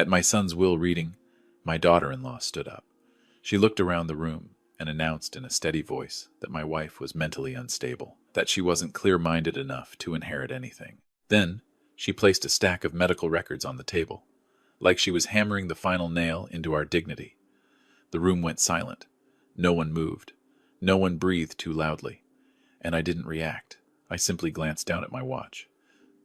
At my son's will reading, my daughter-in-law stood up. She looked around the room and announced in a steady voice that my wife was mentally unstable, that she wasn't clear-minded enough to inherit anything. Then, she placed a stack of medical records on the table, like she was hammering the final nail into our dignity. The room went silent. No one moved. No one breathed too loudly. And I didn't react. I simply glanced down at my watch.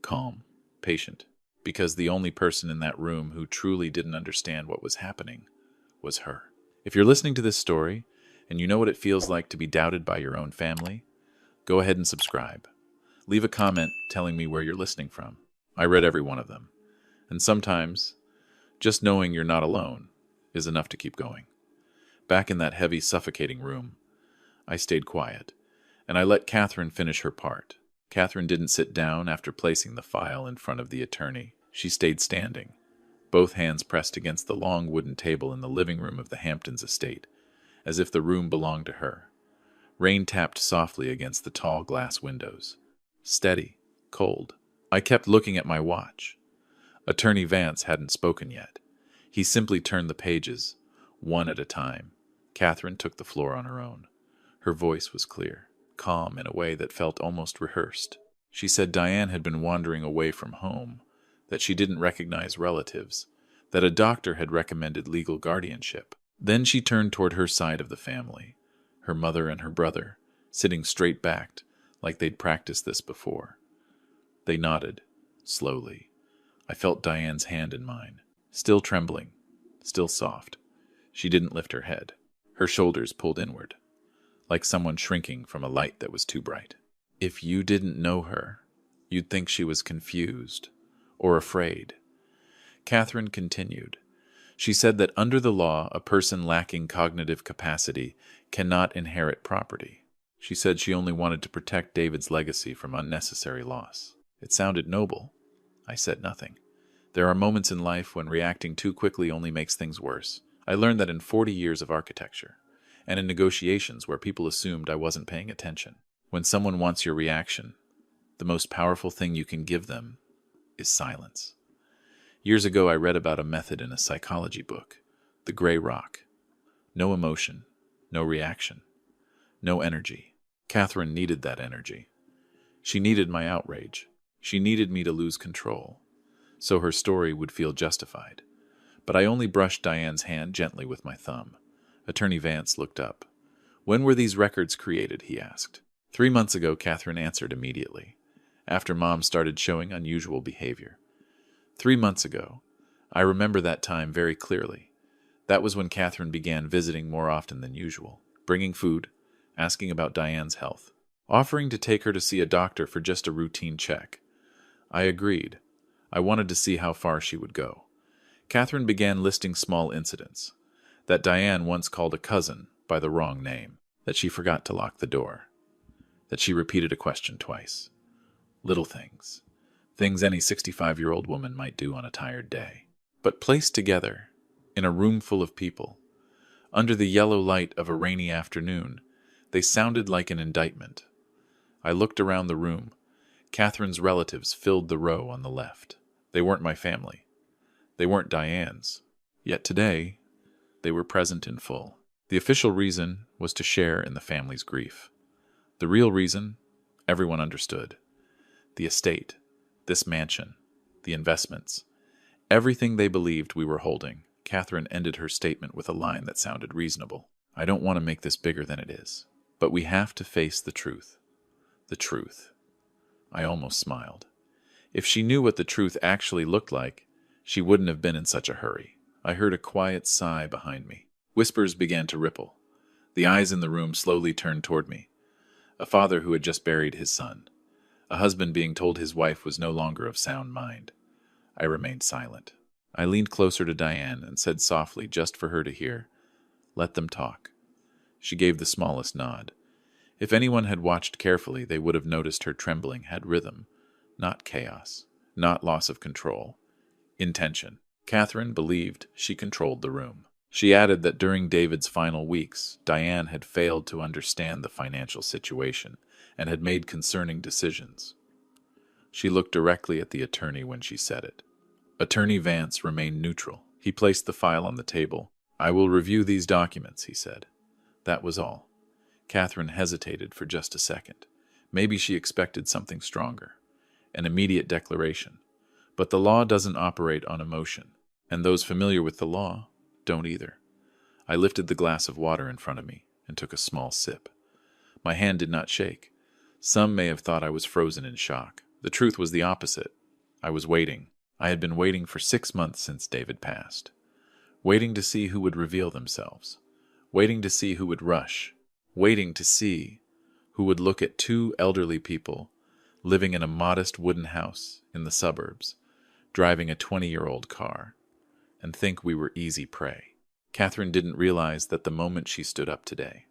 Calm, patient, because the only person in that room who truly didn't understand what was happening was her. If you're listening to this story, and you know what it feels like to be doubted by your own family, go ahead and subscribe. Leave a comment telling me where you're listening from. I read every one of them. And sometimes, just knowing you're not alone is enough to keep going. Back in that heavy, suffocating room, I stayed quiet, and I let Catherine finish her part. Catherine didn't sit down after placing the file in front of the attorney. She stayed standing, both hands pressed against the long wooden table in the living room of the Hamptons estate, as if the room belonged to her. Rain tapped softly against the tall glass windows. Steady, cold. I kept looking at my watch. Attorney Vance hadn't spoken yet. He simply turned the pages, one at a time. Catherine took the floor on her own. Her voice was clear, calm in a way that felt almost rehearsed. She said Diane had been wandering away from home, that she didn't recognize relatives, that a doctor had recommended legal guardianship. Then she turned toward her side of the family, her mother and her brother, sitting straight-backed, like they'd practiced this before. They nodded, slowly. I felt Diane's hand in mine, still trembling, still soft. She didn't lift her head. Her shoulders pulled inward, like someone shrinking from a light that was too bright. If you didn't know her, you'd think she was confused or afraid. Catherine continued. She said that under the law, a person lacking cognitive capacity cannot inherit property. She said she only wanted to protect David's legacy from unnecessary loss. It sounded noble. I said nothing. There are moments in life when reacting too quickly only makes things worse. I learned that in 40 years of architecture, and in negotiations where people assumed I wasn't paying attention. When someone wants your reaction, the most powerful thing you can give them is silence. Years ago, I read about a method in a psychology book, the gray rock. No emotion, no reaction, no energy. Catherine needed that energy. She needed my outrage. She needed me to lose control, so her story would feel justified. But I only brushed Diane's hand gently with my thumb. Attorney Vance looked up. "When were these records created?" he asked. 3 months ago, Catherine answered immediately, after Mom started showing unusual behavior. 3 months ago. I remember that time very clearly. That was when Catherine began visiting more often than usual, bringing food, asking about Diane's health, offering to take her to see a doctor for just a routine check. I agreed. I wanted to see how far she would go. Catherine began listing small incidents. That Diane once called a cousin by the wrong name. That she forgot to lock the door. That she repeated a question twice. Little things. Things any 65-year-old woman might do on a tired day. But placed together, in a room full of people, under the yellow light of a rainy afternoon, they sounded like an indictment. I looked around the room. Catherine's relatives filled the row on the left. They weren't my family. They weren't Diane's. Yet today, they were present in full. The official reason was to share in the family's grief. The real reason, everyone understood. The estate, this mansion, the investments, everything they believed we were holding. Catherine ended her statement with a line that sounded reasonable. I don't want to make this bigger than it is, but we have to face the truth. The truth. I almost smiled. If she knew what the truth actually looked like, she wouldn't have been in such a hurry. I heard a quiet sigh behind me. Whispers began to ripple. The eyes in the room slowly turned toward me. A father who had just buried his son. A husband being told his wife was no longer of sound mind. I remained silent. I leaned closer to Diane and said softly, just for her to hear, "Let them talk." She gave the smallest nod. If anyone had watched carefully, they would have noticed her trembling had rhythm, not chaos, not loss of control. Intention. Catherine believed she controlled the room. She added that during David's final weeks, Diane had failed to understand the financial situation and had made concerning decisions. She looked directly at the attorney when she said it. Attorney Vance remained neutral. He placed the file on the table. "I will review these documents," he said. That was all. Catherine hesitated for just a second. Maybe she expected something stronger, an immediate declaration. But the law doesn't operate on emotion, and those familiar with the law don't either. I lifted the glass of water in front of me and took a small sip. My hand did not shake. Some may have thought I was frozen in shock. The truth was the opposite. I was waiting. I had been waiting for 6 months since David passed. Waiting to see who would reveal themselves. Waiting to see who would rush. Waiting to see who would look at two elderly people living in a modest wooden house in the suburbs, driving a 20-year-old car, and think we were easy prey. Catherine didn't realize that the moment she stood up today,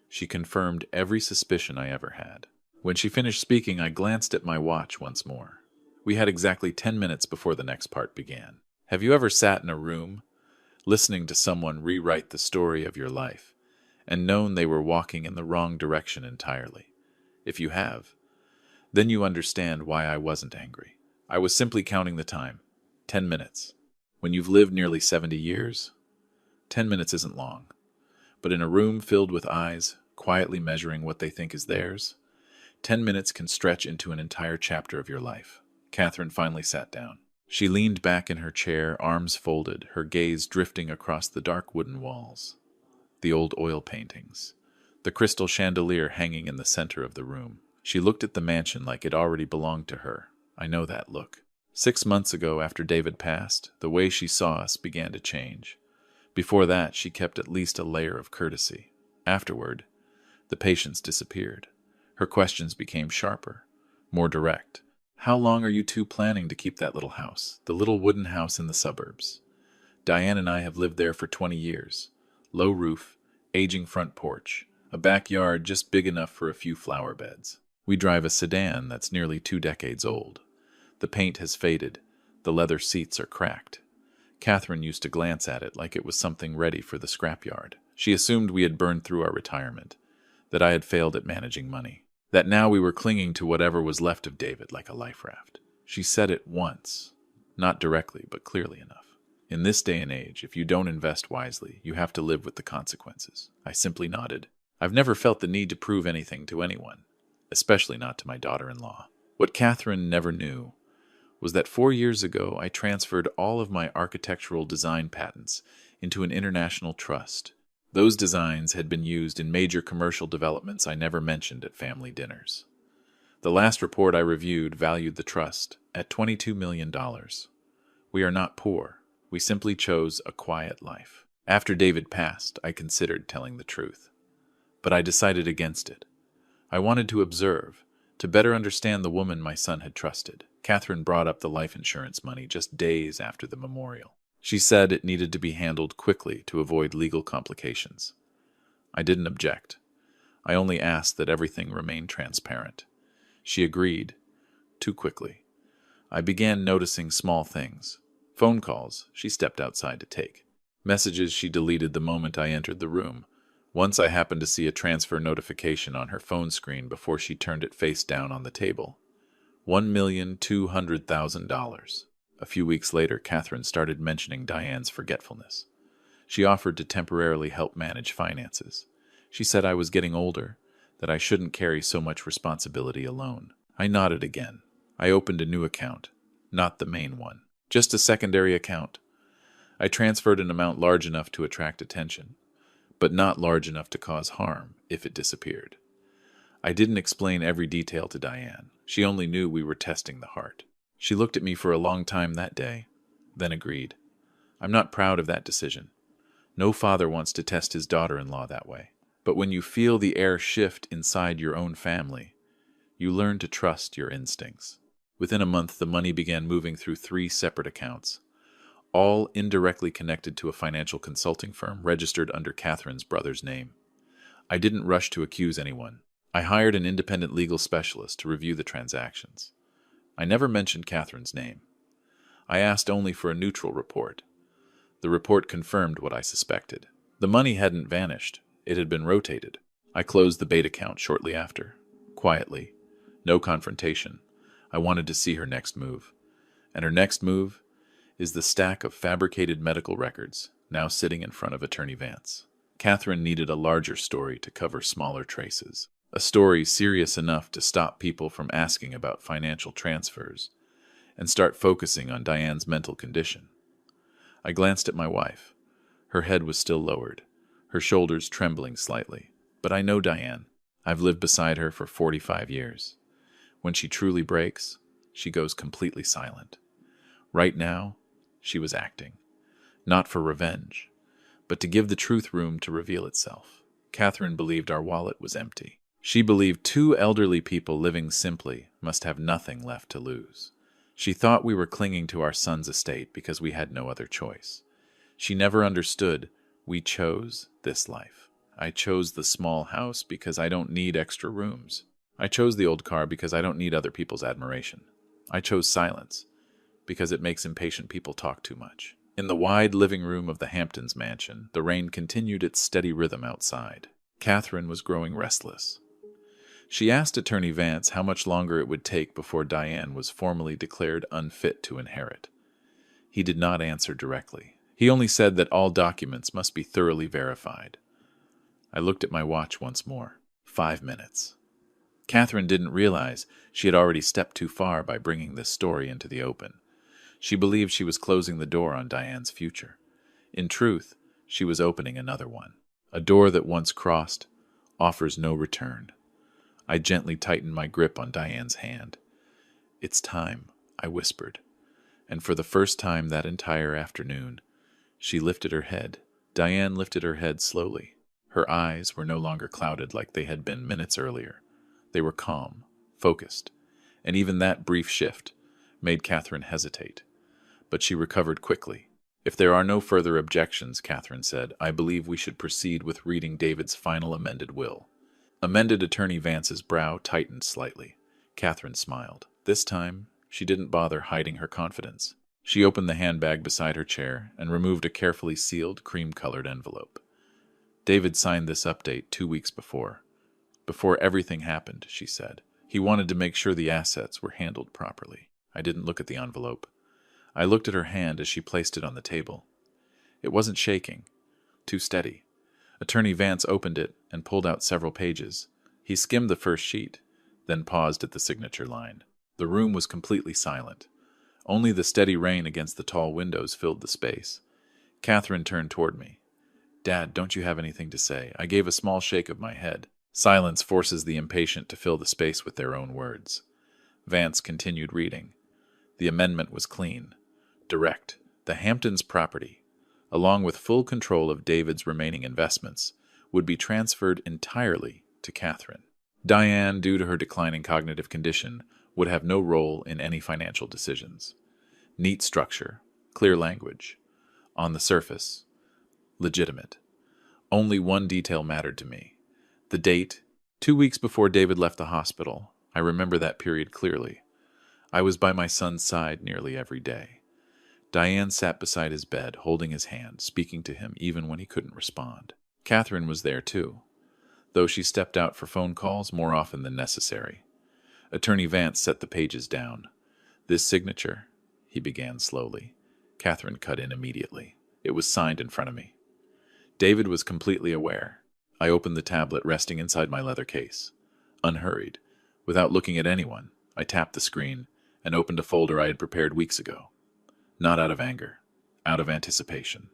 she confirmed every suspicion I ever had. When she finished speaking, I glanced at my watch once more. We had exactly 10 minutes before the next part began. Have you ever sat in a room, listening to someone rewrite the story of your life, and known they were walking in the wrong direction entirely? If you have, then you understand why I wasn't angry. I was simply counting the time. 10 minutes. When you've lived nearly 70 years, 10 minutes isn't long. But in a room filled with eyes, quietly measuring what they think is theirs, 10 minutes can stretch into an entire chapter of your life. Catherine finally sat down. She leaned back in her chair, arms folded, her gaze drifting across the dark wooden walls, the old oil paintings, the crystal chandelier hanging in the center of the room. She looked at the mansion like it already belonged to her. I know that look. 6 months ago, after David passed, the way she saw us began to change. Before that, she kept at least a layer of courtesy. Afterward, the patience disappeared. Her questions became sharper, more direct. "How long are you two planning to keep that little house, the little wooden house in the suburbs?" "Diane and I have lived there for 20 years. Low roof, aging front porch, a backyard just big enough for a few flower beds. We drive a sedan that's nearly 2 decades old. The paint has faded, the leather seats are cracked." Catherine used to glance at it like it was something ready for the scrapyard. She assumed we had burned through our retirement, that I had failed at managing money, that now we were clinging to whatever was left of David like a life raft. She said it once, not directly, but clearly enough. In this day and age, if you don't invest wisely, you have to live with the consequences. I simply nodded. I've never felt the need to prove anything to anyone, especially not to my daughter-in-law. What Catherine never knew was that 4 years ago I transferred all of my architectural design patents into an international trust. Those designs had been used in major commercial developments I never mentioned at family dinners. The last report I reviewed valued the trust at $22 million. We are not poor. We simply chose a quiet life. After David passed, I considered telling the truth. But I decided against it. I wanted to observe, to better understand the woman my son had trusted. Catherine brought up the life insurance money just days after the memorial. She said it needed to be handled quickly to avoid legal complications. I didn't object. I only asked that everything remain transparent. She agreed, too quickly. I began noticing small things. Phone calls she stepped outside to take. Messages she deleted the moment I entered the room. Once I happened to see a transfer notification on her phone screen before she turned it face down on the table. $1,200,000. A few weeks later, Catherine started mentioning Diane's forgetfulness. She offered to temporarily help manage finances. She said I was getting older, that I shouldn't carry so much responsibility alone. I nodded again. I opened a new account, not the main one, just a secondary account. I transferred an amount large enough to attract attention, but not large enough to cause harm if it disappeared. I didn't explain every detail to Diane. She only knew we were testing the heart. She looked at me for a long time that day, then agreed. I'm not proud of that decision. No father wants to test his daughter-in-law that way. But when you feel the air shift inside your own family, you learn to trust your instincts. Within a month, the money began moving through 3 separate accounts, all indirectly connected to a financial consulting firm registered under Catherine's brother's name. I didn't rush to accuse anyone. I hired an independent legal specialist to review the transactions. I never mentioned Catherine's name. I asked only for a neutral report. The report confirmed what I suspected. The money hadn't vanished. It had been rotated. I closed the bait account shortly after. Quietly. No confrontation. I wanted to see her next move. And her next move is the stack of fabricated medical records now sitting in front of Attorney Vance. Catherine needed a larger story to cover smaller traces. A story serious enough to stop people from asking about financial transfers and start focusing on Diane's mental condition. I glanced at my wife. Her head was still lowered, her shoulders trembling slightly. But I know Diane. I've lived beside her for 45 years. When she truly breaks, she goes completely silent. Right now, she was acting. Not for revenge, but to give the truth room to reveal itself. Catherine believed our wallet was empty. She believed two elderly people living simply must have nothing left to lose. She thought we were clinging to our son's estate because we had no other choice. She never understood we chose this life. I chose the small house because I don't need extra rooms. I chose the old car because I don't need other people's admiration. I chose silence because it makes impatient people talk too much. In the wide living room of the Hamptons mansion, the rain continued its steady rhythm outside. Catherine was growing restless. She asked Attorney Vance how much longer it would take before Diane was formally declared unfit to inherit. He did not answer directly. He only said that all documents must be thoroughly verified. I looked at my watch once more. 5 minutes. Catherine didn't realize she had already stepped too far by bringing this story into the open. She believed she was closing the door on Diane's future. In truth, she was opening another one. A door that once crossed offers no return. I gently tightened my grip on Diane's hand. "It's time," I whispered. And for the first time that entire afternoon, she lifted her head. Diane lifted her head slowly. Her eyes were no longer clouded like they had been minutes earlier. They were calm, focused, and even that brief shift made Catherine hesitate. But she recovered quickly. "If there are no further objections," Catherine said, "I believe we should proceed with reading David's final amended will." Amended Attorney Vance's brow tightened slightly. Catherine smiled. This time, she didn't bother hiding her confidence. She opened the handbag beside her chair and removed a carefully sealed, cream-colored envelope. "David signed this update 2 weeks before everything happened," she said. "He wanted to make sure the assets were handled properly." I didn't look at the envelope. I looked at her hand as she placed it on the table. It wasn't shaking. Too steady. Attorney Vance opened it and pulled out several pages. He skimmed the first sheet, then paused at the signature line. The room was completely silent. Only the steady rain against the tall windows filled the space. Catherine turned toward me. "Dad, don't you have anything to say?" I gave a small shake of my head. Silence forces the impatient to fill the space with their own words. Vance continued reading. The amendment was clean, direct. The Hamptons' property, along with full control of David's remaining investments, would be transferred entirely to Catherine. Diane, due to her declining cognitive condition, would have no role in any financial decisions. Neat structure, clear language. On the surface, legitimate. Only one detail mattered to me. The date, 2 weeks before David left the hospital. I remember that period clearly. I was by my son's side nearly every day. Diane sat beside his bed, holding his hand, speaking to him even when he couldn't respond. Catherine was there too, though she stepped out for phone calls more often than necessary. Attorney Vance set the pages down. "This signature," he began slowly. Catherine cut in immediately. It was signed in front of me. David was completely aware. I opened the tablet resting inside my leather case. Unhurried, without looking at anyone, I tapped the screen and opened a folder I had prepared weeks ago. Not out of anger, out of anticipation.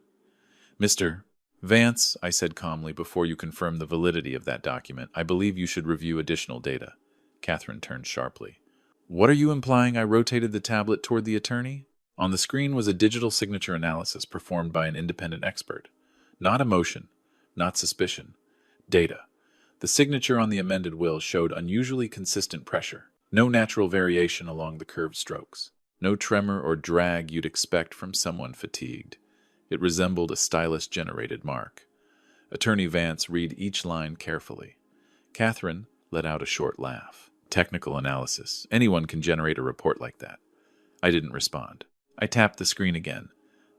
"Mr. Vance," I said calmly, "before you confirm the validity of that document, I believe you should review additional data." Catherine turned sharply. "What are you implying?" I rotated the tablet toward the attorney. On the screen was a digital signature analysis performed by an independent expert. Not emotion, not suspicion. Data. The signature on the amended will showed unusually consistent pressure. No natural variation along the curved strokes. No tremor or drag you'd expect from someone fatigued. It resembled a stylus-generated mark. Attorney Vance read each line carefully. Catherine let out a short laugh. "Technical analysis. Anyone can generate a report like that." I didn't respond. I tapped the screen again.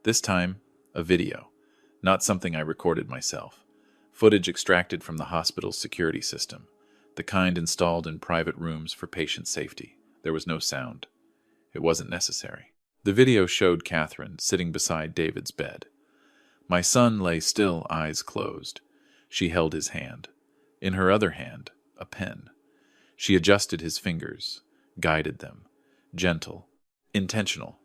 This time, a video. Not something I recorded myself. Footage extracted from the hospital's security system. The kind installed in private rooms for patient safety. There was no sound. It wasn't necessary. The video showed Catherine sitting beside David's bed. My son lay still, eyes closed. She held his hand. In her other hand, a pen. She adjusted his fingers, guided them. Gentle, intentional.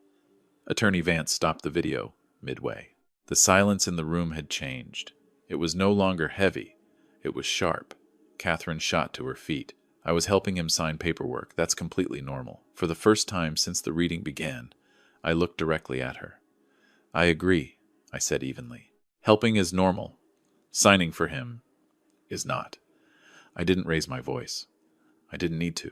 Attorney Vance stopped the video midway. The silence in the room had changed. It was no longer heavy. It was sharp. Catherine shot to her feet. I was helping him sign paperwork. That's completely normal. For the first time since the reading began, I looked directly at her. I agree, I said evenly. Helping is normal. Signing for him is not. I didn't raise my voice. I didn't need to.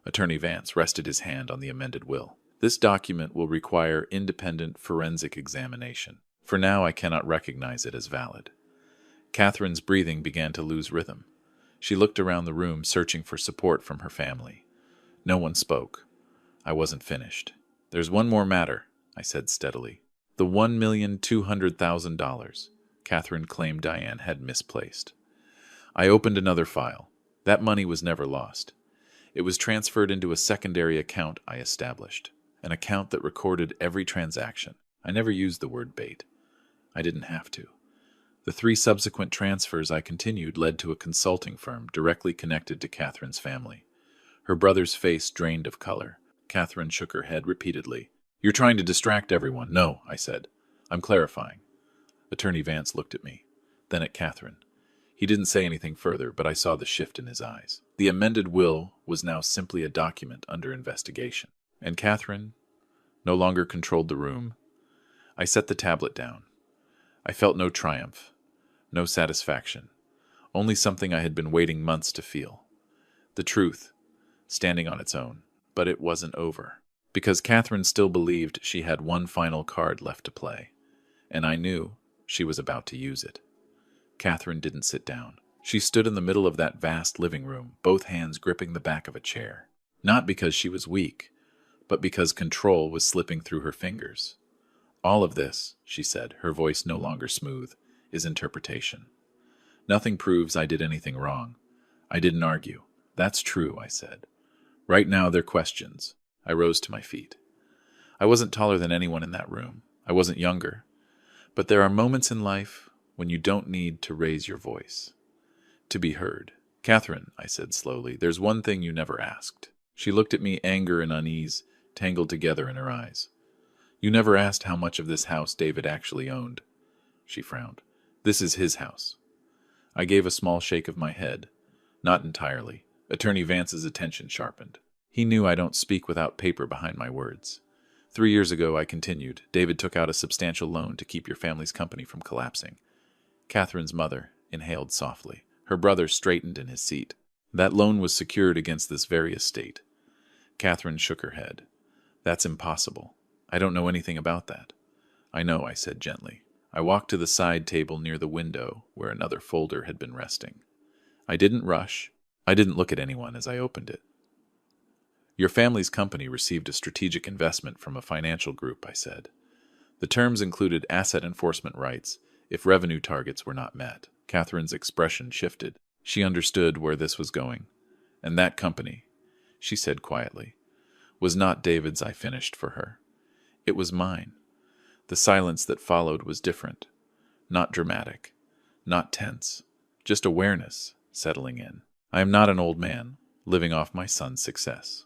Attorney Vance rested his hand on the amended will. This document will require independent forensic examination. For now, I cannot recognize it as valid. Catherine's breathing began to lose rhythm. She looked around the room, searching for support from her family. No one spoke. I wasn't finished. There's one more matter, I said steadily. The $1,200,000 Catherine claimed Diane had misplaced. I opened another file. That money was never lost. It was transferred into a secondary account I established, an account that recorded every transaction. I never used the word bait. I didn't have to. The 3 subsequent transfers I continued led to a consulting firm directly connected to Catherine's family. Her brother's face drained of color. Catherine shook her head repeatedly. You're trying to distract everyone. No, I said. I'm clarifying. Attorney Vance looked at me, then at Catherine. He didn't say anything further, but I saw the shift in his eyes. The amended will was now simply a document under investigation, and Catherine no longer controlled the room. I set the tablet down. I felt no triumph, no satisfaction, only something I had been waiting months to feel. The truth, standing on its own. But it wasn't over, because Catherine still believed she had one final card left to play, and I knew she was about to use it. Catherine didn't sit down. She stood in the middle of that vast living room, both hands gripping the back of a chair. Not because she was weak, but because control was slipping through her fingers. All of this, she said, her voice no longer smooth, is interpretation. Nothing proves I did anything wrong. I didn't argue. That's true, I said. Right now they're questions. I rose to my feet. I wasn't taller than anyone in that room. I wasn't younger. But there are moments in life when you don't need to raise your voice to be heard. Catherine, I said slowly, there's one thing you never asked. She looked at me, anger and unease tangled together in her eyes. You never asked how much of this house David actually owned. She frowned. This is his house. I gave a small shake of my head. Not entirely. Attorney Vance's attention sharpened. He knew I don't speak without paper behind my words. 3 years ago, I continued, David took out a substantial loan to keep your family's company from collapsing. Catherine's mother inhaled softly. Her brother straightened in his seat. That loan was secured against this very estate. Catherine shook her head. That's impossible. I don't know anything about that. I know, I said gently. I walked to the side table near the window where another folder had been resting. I didn't rush. I didn't look at anyone as I opened it. Your family's company received a strategic investment from a financial group, I said. The terms included asset enforcement rights if revenue targets were not met. Catherine's expression shifted. She understood where this was going. And that company, she said quietly, was not David's. I finished for her. It was mine. The silence that followed was different. Not dramatic. Not tense. Just awareness settling in. I am not an old man, living off my son's success.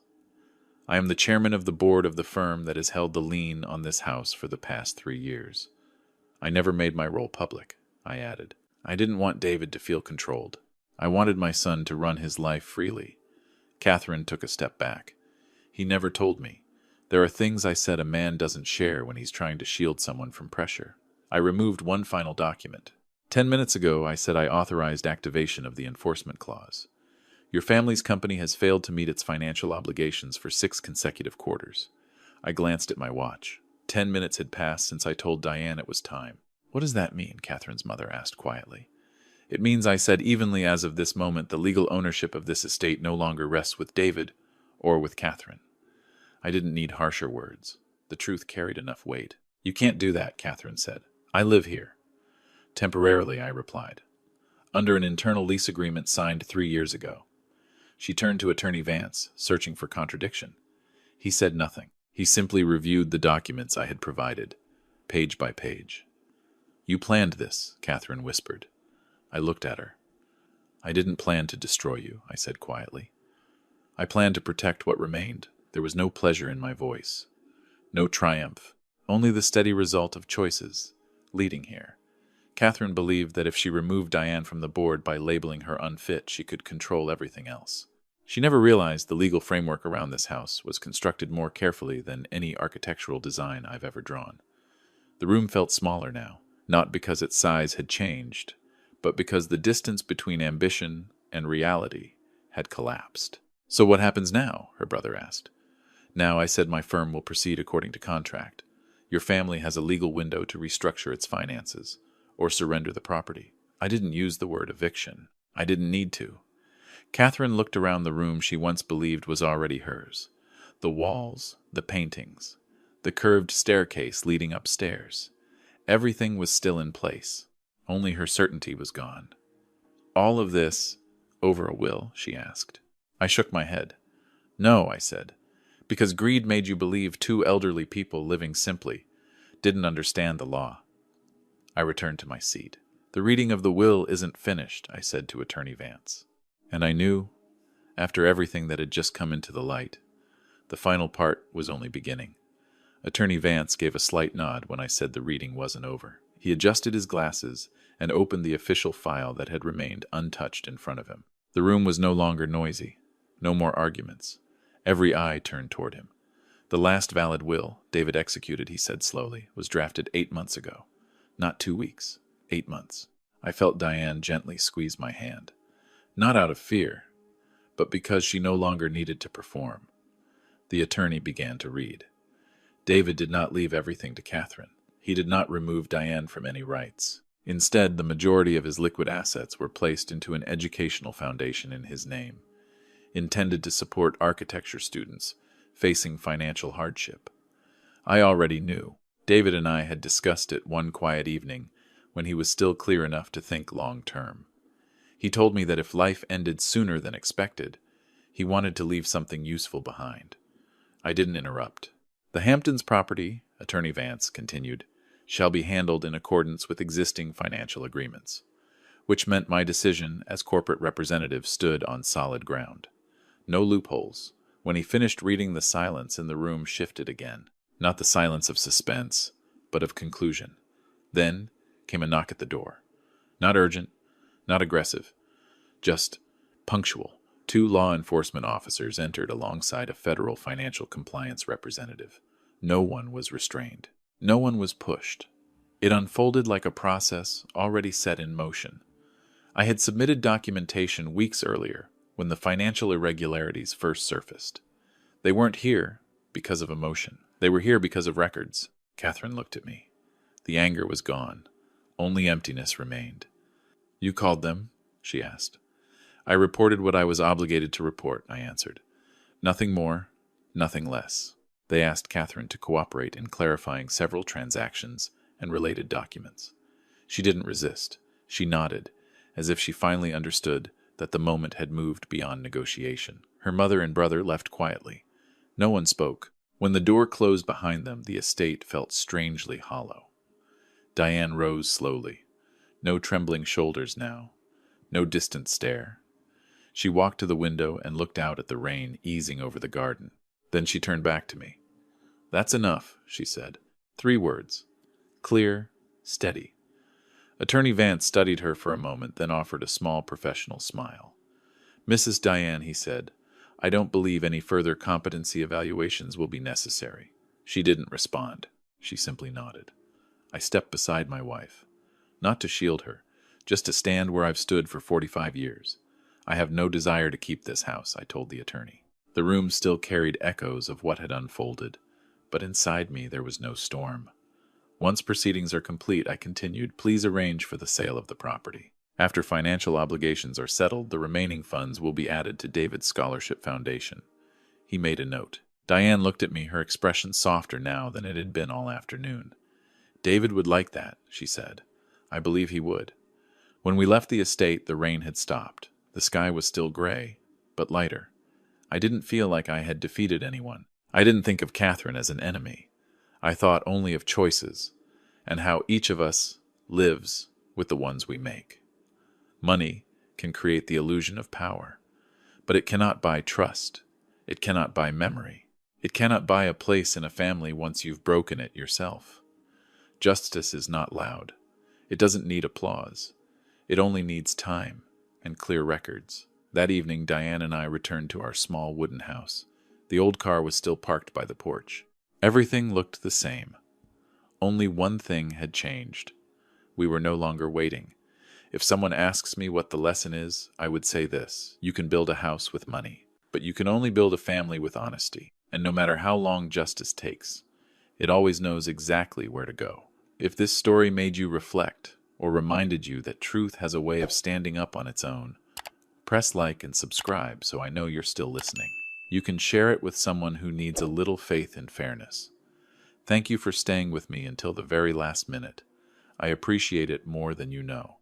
I am the chairman of the board of the firm that has held the lien on this house for the past 3 years. I never made my role public, I added. I didn't want David to feel controlled. I wanted my son to run his life freely. Catherine took a step back. He never told me. There are things I said a man doesn't share when he's trying to shield someone from pressure. I removed one final document. 10 minutes ago, I said I authorized activation of the enforcement clause. Your family's company has failed to meet its financial obligations for 6 consecutive quarters. I glanced at my watch. 10 minutes had passed since I told Diane it was time. What does that mean? Catherine's mother asked quietly. It means I said evenly as of this moment the legal ownership of this estate no longer rests with David or with Catherine. I didn't need harsher words. The truth carried enough weight. You can't do that, Catherine said. I live here. Temporarily, I replied. Under an internal lease agreement signed 3 years ago. She turned to Attorney Vance, searching for contradiction. He said nothing. He simply reviewed the documents I had provided, page by page. "You planned this," Catherine whispered. I looked at her. "I didn't plan to destroy you," I said quietly. "I planned to protect what remained." There was no pleasure in my voice, no triumph, only the steady result of choices leading here. Catherine believed that if she removed Diane from the board by labeling her unfit, she could control everything else. She never realized the legal framework around this house was constructed more carefully than any architectural design I've ever drawn. The room felt smaller now, not because its size had changed, but because the distance between ambition and reality had collapsed. "So what happens now?" her brother asked. "Now," I said, "my firm will proceed according to contract. Your family has a legal window to restructure its finances, or surrender the property." I didn't use the word eviction. I didn't need to. Catherine looked around the room she once believed was already hers. The walls, the paintings, the curved staircase leading upstairs. Everything was still in place. Only her certainty was gone. "All of this over a will?" she asked. I shook my head. "No," I said, "because greed made you believe two elderly people living simply didn't understand the law." I returned to my seat. "The reading of the will isn't finished," I said to Attorney Vance. And I knew, after everything that had just come into the light, the final part was only beginning. Attorney Vance gave a slight nod when I said the reading wasn't over. He adjusted his glasses and opened the official file that had remained untouched in front of him. The room was no longer noisy. No more arguments. Every eye turned toward him. "The last valid will David executed," he said slowly, "was drafted 8 months ago. Not 2 weeks. 8 months. I felt Diane gently squeeze my hand. Not out of fear, but because she no longer needed to perform. The attorney began to read. David did not leave everything to Catherine. He did not remove Diane from any rights. Instead, the majority of his liquid assets were placed into an educational foundation in his name, intended to support architecture students facing financial hardship. I already knew. David and I had discussed it one quiet evening when he was still clear enough to think long-term. He told me that if life ended sooner than expected, he wanted to leave something useful behind. I didn't interrupt. "The Hamptons property," Attorney Vance continued, "shall be handled in accordance with existing financial agreements," which meant my decision as corporate representative stood on solid ground. No loopholes. When he finished reading, the silence in the room shifted again. Not the silence of suspense, but of conclusion. Then came a knock at the door. Not urgent, not aggressive, just punctual. 2 law enforcement officers entered alongside a federal financial compliance representative. No one was restrained. No one was pushed. It unfolded like a process already set in motion. I had submitted documentation weeks earlier when the financial irregularities first surfaced. They weren't here because of emotion. They were here because of records. Catherine looked at me. The anger was gone. Only emptiness remained. "You called them?" she asked. "I reported what I was obligated to report," I answered. "Nothing more, nothing less." They asked Catherine to cooperate in clarifying several transactions and related documents. She didn't resist. She nodded, as if she finally understood that the moment had moved beyond negotiation. Her mother and brother left quietly. No one spoke. When the door closed behind them, the estate felt strangely hollow. Diane rose slowly. No trembling shoulders now. No distant stare. She walked to the window and looked out at the rain easing over the garden. Then she turned back to me. "That's enough," she said. 3 words. Clear, steady. Attorney Vance studied her for a moment, then offered a small professional smile. "Mrs. Diane," he said, "I don't believe any further competency evaluations will be necessary." She didn't respond. She simply nodded. I stepped beside my wife. Not to shield her, just to stand where I've stood for 45 years. "I have no desire to keep this house," I told the attorney. The room still carried echoes of what had unfolded, but inside me there was no storm. "Once proceedings are complete," I continued, "please arrange for the sale of the property. After financial obligations are settled, the remaining funds will be added to David's Scholarship Foundation." He made a note. Diane looked at me, her expression softer now than it had been all afternoon. "David would like that," she said. "I believe he would." When we left the estate, the rain had stopped. The sky was still gray, but lighter. I didn't feel like I had defeated anyone. I didn't think of Catherine as an enemy. I thought only of choices and how each of us lives with the ones we make. Money can create the illusion of power, but it cannot buy trust. It cannot buy memory. It cannot buy a place in a family once you've broken it yourself. Justice is not loud. It doesn't need applause. It only needs time and clear records. That evening, Diane and I returned to our small wooden house. The old car was still parked by the porch. Everything looked the same. Only one thing had changed. We were no longer waiting. If someone asks me what the lesson is, I would say this: you can build a house with money, but you can only build a family with honesty. And no matter how long justice takes, it always knows exactly where to go. If this story made you reflect, or reminded you that truth has a way of standing up on its own, press like and subscribe so I know you're still listening. You can share it with someone who needs a little faith in fairness. Thank you for staying with me until the very last minute. I appreciate it more than you know.